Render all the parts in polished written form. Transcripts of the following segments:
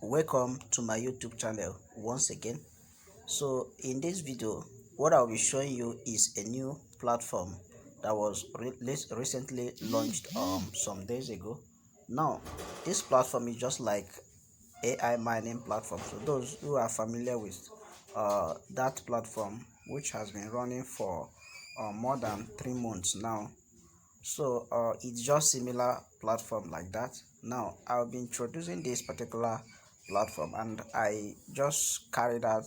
Welcome to my YouTube channel once again. So in this video, what I'll be showing you is a new platform that was recently launched some days ago. Now this platform is just like AI mining platform. So those who are familiar with that platform, which has been running for more than 3 months now, so it's just similar platform like that. Now I'll be introducing this particular platform, and I just carried out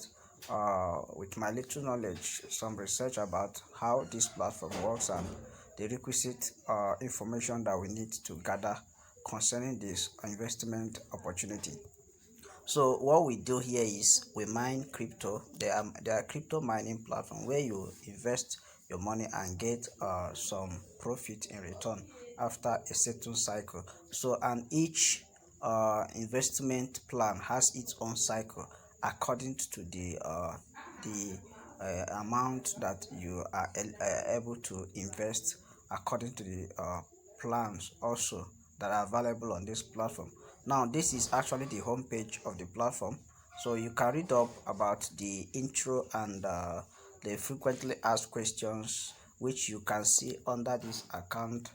with my little knowledge some research about how this platform works and the requisite information that we need to gather concerning this investment opportunity. So what we do here is we mine crypto. There are crypto mining platform where you invest your money and get some profit in return after a certain cycle. So and each investment plan has its own cycle according to the amount that you are able to invest according to the plans also that are available on this platform. Now this is actually the homepage of the platform, so you can read up about the intro and the frequently asked questions, which you can see under this account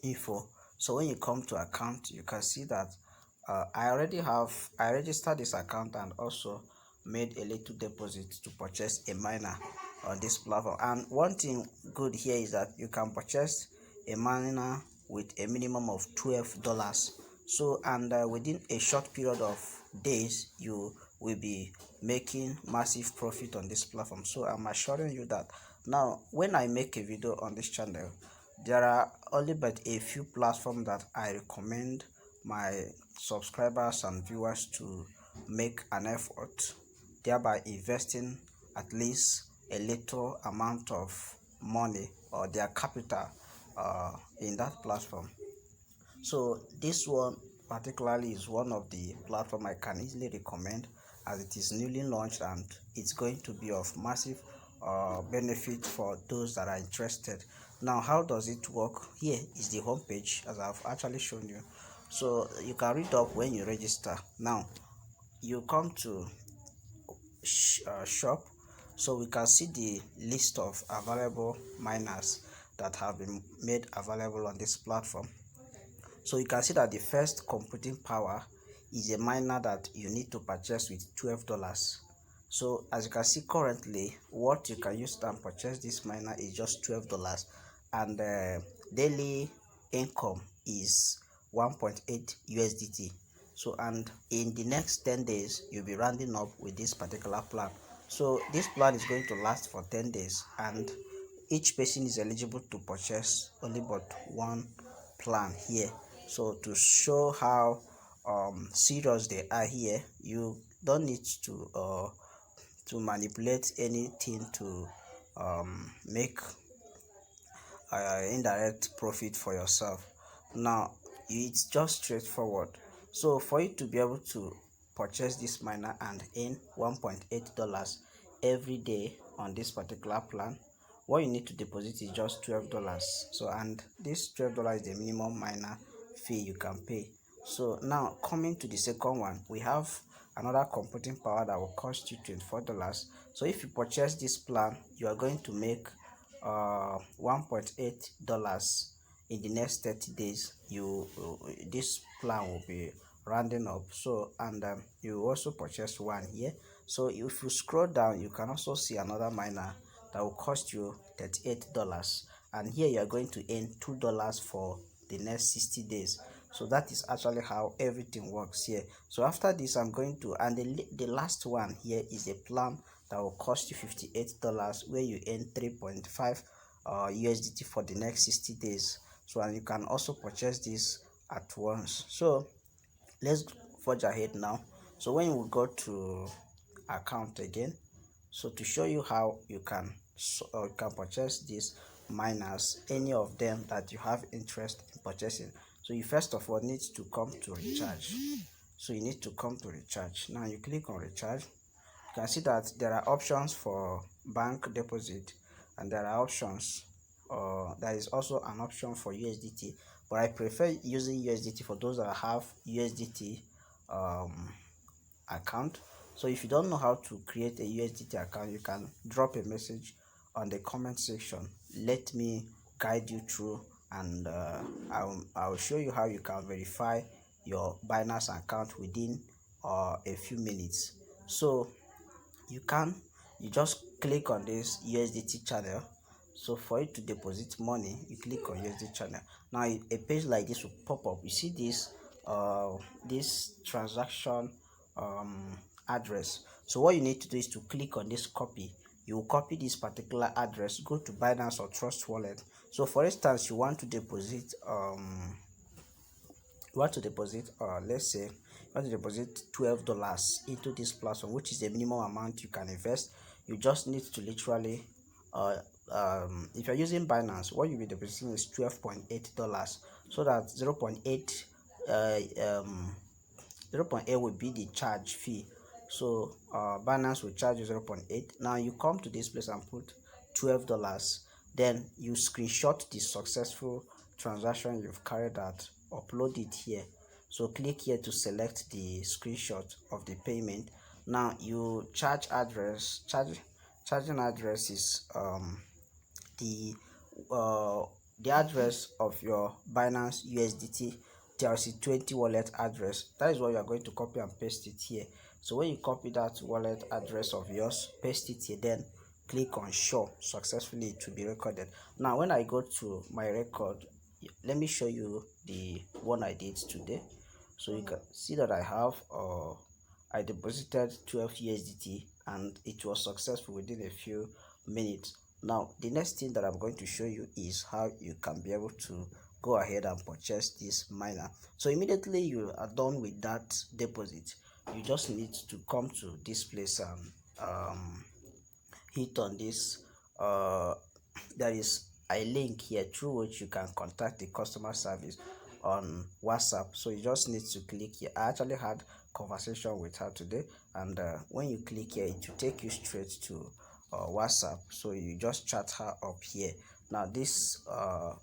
info. So when you come to account, you can see that I registered this account and also made a little deposit to purchase a miner on this platform. And one thing good here is that you can purchase a miner with a minimum of $12. So and within a short period of days, you will be making massive profit on this platform. So I'm assuring you that now when I make a video on this channel, there are only but a few platforms that I recommend my subscribers and viewers to make an effort, thereby investing at least a little amount of money or their capital in that platform. So this one particularly is one of the platform I can easily recommend, as it is newly launched and it's going to be of massive benefit for those that are interested. Now how does it work? Here is the home page, as I've actually shown you. So you can read up when you register. Now you come to shop, so we can see the list of available miners that have been made available on this platform. So you can see that the first computing power is a miner that you need to purchase with $12. So as you can see, currently what you can use to purchase this miner is just $12, and daily income is 1.8 USDT. So and in the next 10 days you'll be rounding up with this particular plan. So this plan is going to last for 10 days, and each person is eligible to purchase only but one plan here. So to show how serious they are here, you don't need to manipulate anything to make indirect profit for yourself. Now it's just straightforward. So for you to be able to purchase this miner and earn $1.8 every day on this particular plan, what you need to deposit is just $12. So and this $12 is the minimum miner fee you can pay. So now coming to the second one, we have another computing power that will cost you $24. So if you purchase this plan, you are going to make $1.8 in the next 30 days. This plan will be rounding up. So and you also purchase one here. So if you scroll down, you can also see another miner that will cost you $38, and here you are going to earn $2 for the next 60 days. So that is actually how everything works here. So after this, I'm going to, and the last one here is a plan that will cost you $58, where you earn 3.5 USDT for the next 60 days. So and you can also purchase this at once. So let's forge ahead now. So when you go to account again, so to show you how you can purchase these miners, any of them that you have interest in purchasing. So you first of all need to come to recharge. So you need to come to recharge. Now you click on recharge. You can see that there are options for bank deposit, and there are options there is also an option for USDT, but I prefer using USDT for those that have USDT account. So if you don't know how to create a USDT account, you can drop a message on the comment section. Let me guide you through, and I'll show you how you can verify your Binance account within a few minutes. So you can you just click on this USDT channel. So for you to deposit money, you click on USDT channel. Now a page like this will pop up. You see this transaction address. So what you need to do is to click on this copy. You will copy this particular address, go to Binance or Trust Wallet. So for instance, let's say you want to deposit $12 into this platform, which is the minimum amount you can invest. You just need to literally if you're using Binance, what you'll be depositing is $12.8, so that 0.8 uh, um 0.8 will be the charge fee. So Binance will charge you 0.8. Now you come to this place and put $12. Then you screenshot the successful transaction you've carried out, upload it here. So click here to select the screenshot of the payment. Now you charging address is the uh, the address of your Binance USDT TRC20 wallet address. That is what you are going to copy and paste it here. So when you copy that wallet address of yours, paste it here, then click on show successfully to be recorded. Now when I go to my record, let me show you the one I did today. So you can see that I deposited 12 USDT and it was successful within a few minutes. Now the next thing that I'm going to show you is how you can be able to go ahead and purchase this miner. So immediately you are done with that deposit, you just need to come to this place and hit on this there is a link here through which you can contact the customer service on WhatsApp. So you just need to click here. I actually had conversation with her today, and when you click here, it will take you straight to WhatsApp. So you just chat her up here. Now this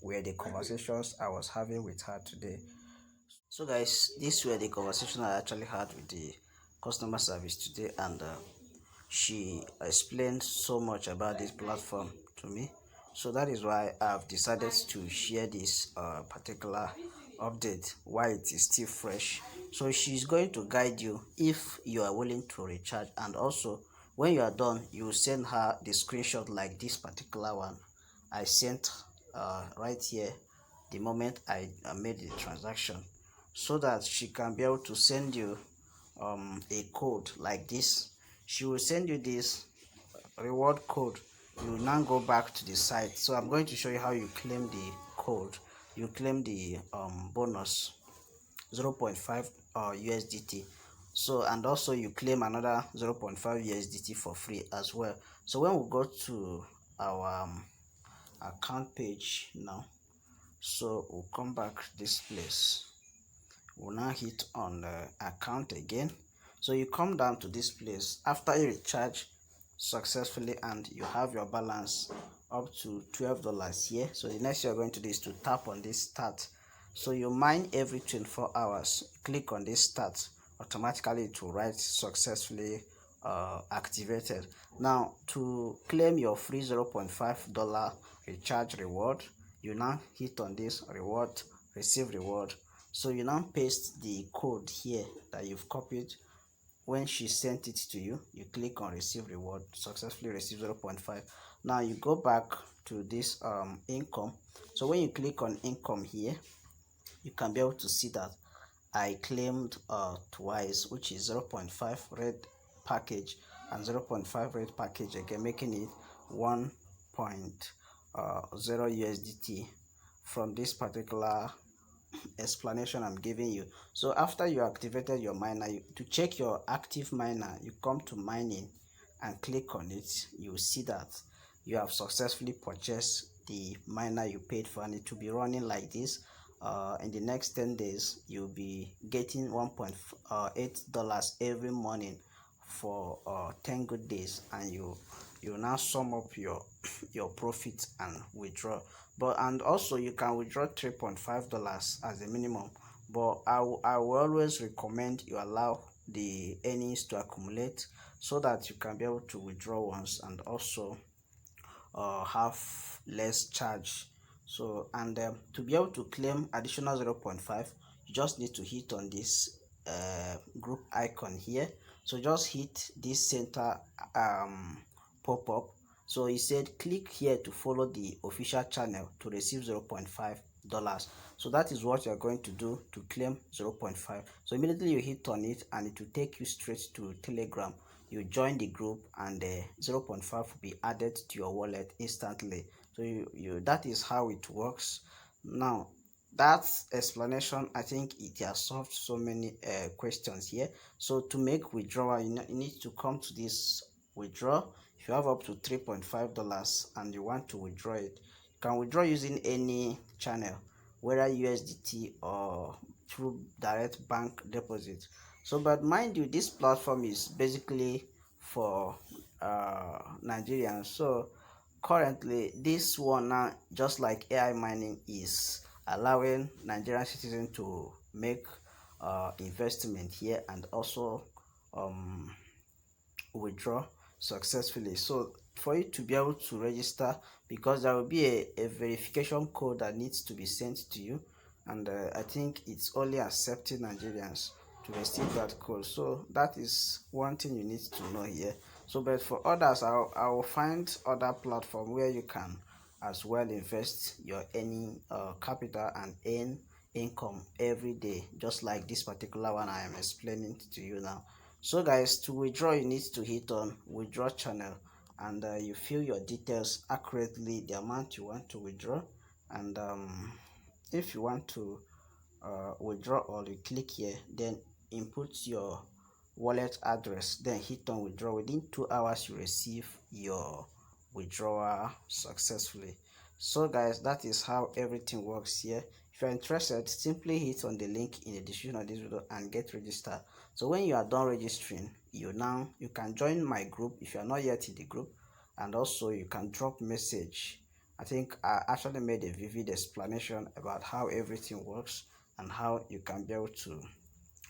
were the conversations I was having with her today. So guys, these were the conversation I actually had with the customer service today, and she explained so much about this platform to me. So that is why I've decided to share this particular update while it is still fresh. So she's going to guide you if you are willing to recharge, and also when you are done, you send her the screenshot like this particular one I sent right here the moment I made the transaction, so that she can be able to send you a code like this. She will send you this reward code. You will now go back to the site. So I'm going to show you how you claim the code. You claim the bonus 0.5 USDT. So, and also you claim another 0.5 USDT for free as well. So when we go to our account page now, so we'll come back this place. We'll now hit on the account again. So you come down to this place after you recharge successfully and you have your balance up to $12 here. So the next you're going to do is to tap on this start. So you mine every 24 hours. Click on this start. Automatically it will write successfully activated. Now to claim your free $0.5 recharge reward, you now hit on this reward, receive reward. So you now paste the code here that you've copied when she sent it to you. You click on receive reward, successfully receive 0.5. Now you go back to this income. So when you click on income here, you can be able to see that I claimed twice, which is 0.5 red package and 0.5 red package again, making it 1.0 USDT from this particular explanation I'm giving you. So after you activated your miner, to check your active miner, you come to mining and click on it. You will see that you have successfully purchased the miner you paid for, and it will be running like this. In the next 10 days you'll be getting $1.8 every morning for 10 good days, and you you now sum up your profit and withdraw. But and also you can withdraw $3.5 as a minimum, but I will always recommend you allow the earnings to accumulate so that you can be able to withdraw once and also have less charge. So and to be able to claim additional 0.5, you just need to hit on this group icon here. So just hit this center pop-up. So he said click here to follow the official channel to receive $0.5. So that is what you're going to do to claim 0.5. So immediately you hit on it and it will take you straight to Telegram. You join the group and 0.5 will be added to your wallet instantly. So you that is how it works. Now that explanation, I think it has solved so many questions here. So to make withdrawal, you need to come to this withdraw. If you have up to $3.5 and you want to withdraw it, you can withdraw using any channel, whether USDT or through direct bank deposit. So but mind you, this platform is basically for Nigerians. So currently this one now, just like AI mining, is allowing Nigerian citizens to make investment here and also withdraw successfully. So for you to be able to register, because there will be a verification code that needs to be sent to you, and I think it's only accepting Nigerians to receive that code. So that is one thing you need to know here. So but for others, I will find other platform where you can as well invest your any capital and earn income every day, just like this particular one I am explaining to you now. So guys, to withdraw, you need to hit on withdraw channel, and you fill your details accurately, the amount you want to withdraw, and if you want to withdraw all, you click here, then input your wallet address, then hit on withdraw. Within 2 hours you receive your withdrawal successfully. So guys, that is how everything works here. If you're interested, simply hit on the link in the description of this video and get registered. So when you are done registering, you can join my group if you are not yet in the group, and also you can drop message. I think I actually made a vivid explanation about how everything works and how you can be able to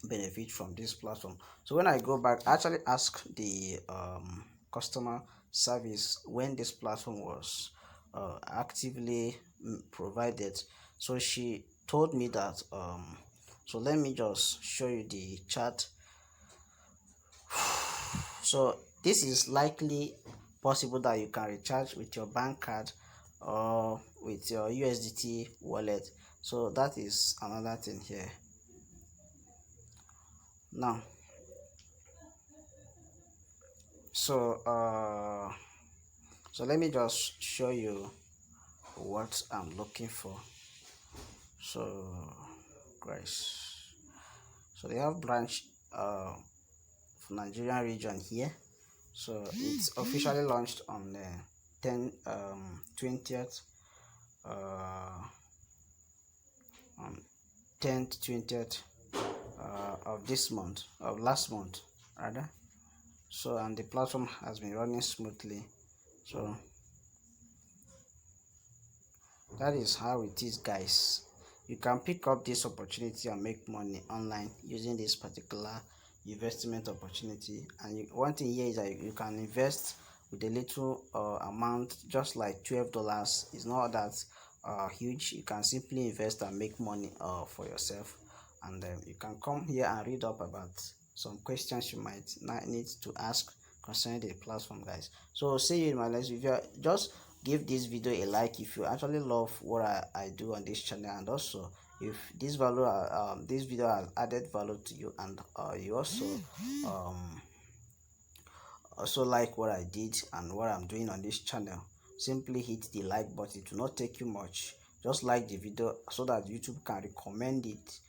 benefit from this platform. So when I go back, I actually asked the customer service when this platform was actively provided. So she told me that so let me just show you the chart. So this is likely possible that you can recharge with your bank card or with your USDT wallet. So that is another thing here. Now so let me just show you what I'm looking for. So guys, so they have branch Nigerian region here. So it's officially launched on the 20th on 10th 20th of this month, of last month rather. So and the platform has been running smoothly. So that is how it is, guys. You can pick up this opportunity and make money online using this particular investment opportunity. And one thing here is that you can invest with a little amount, just like $12. It's not that huge. You can simply invest and make money for yourself. And you can come here and read up about some questions you might need to ask concerning the platform, guys. So see you in my next video. Just give this video a like if you actually love what I do on this channel, and also if this this video has added value to you, and you also like what I did and what I'm doing on this channel, simply hit the like button. It will not take you much. Just like the video so that YouTube can recommend it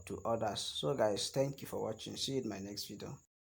to others. So guys, thank you for watching. See you in my next video.